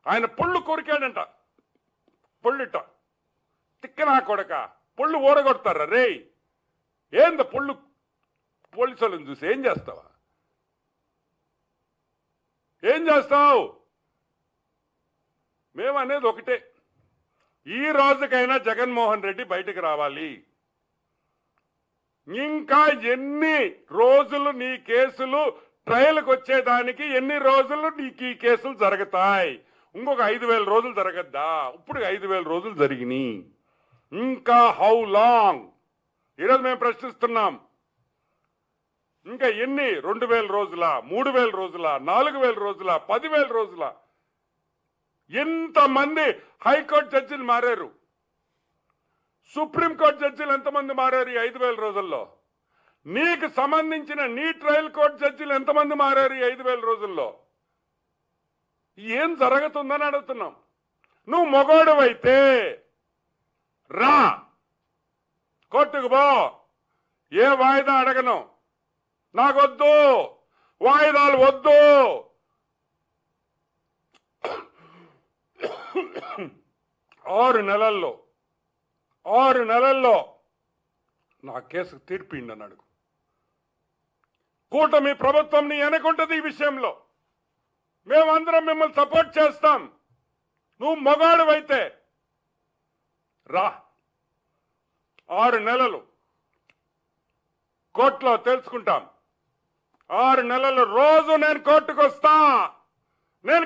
ఆయన పొళ్ళు కోరికాడంట. పొళ్ళుట తిక్కనా కొడక, పొళ్ళు ఊరగొడతారా రే? ఏంద పొళ్ళు? పోలీసులను చూసి ఏం చేస్తావా? ఏం చేస్తావు? మేమనేది ఒకటే, ఈ రోజుకైనా జగన్మోహన్ రెడ్డి బయటకు రావాలి. ఇంకా ఎన్ని రోజులు నీ కేసులు ట్రయల్కి వచ్చేదానికి, ఎన్ని రోజులు నీకు ఈ కేసులు జరుగుతాయి? ఇంకొక 5,000 రోజులు జరగద్దా? ఇప్పుడు 5,000 రోజులు జరిగినాయి. ఇంకా హౌ లాంగ్? ఈరోజు మేము ప్రశ్నిస్తున్నాం. ఇంకా ఎన్ని? 2,000 రోజుల, 3,000 రోజుల, 4,000 రోజుల, 10,000 రోజుల? ఎంతమంది హైకోర్టు జడ్జిలు మారారు? సుప్రీంకోర్టు జడ్జిలు ఎంతమంది మారారు ఈ 5,000 రోజుల్లో? నీకు సంబంధించిన నీ ట్రయల్ కోర్టు జడ్జిలు ఎంతమంది మారారు ఈ 5,000 రోజుల్లో? ఏం జరుగుతుందని అడుగుతున్నాం. నువ్వు మొగోడువైతే రా, కోర్టుకు పో. ఏ వాయిదా అడగను, నాకొద్దు, వాయిదాలు వద్దు. 6 నెలల్లో నా కేసుకు తీర్పిండని అడుగు. కూటమి ప్రభుత్వం నీ వెనకుంటది ఈ విషయంలో. మేమందరం మిమ్మల్ని సపోర్ట్ చేస్తాం. నువ్వు మొగాడువైతే రా. 6 నెలలు కోర్టులో తెలుసుకుంటాం. 6 నెలలు రోజు నేను కోర్టుకు వస్తా. నేను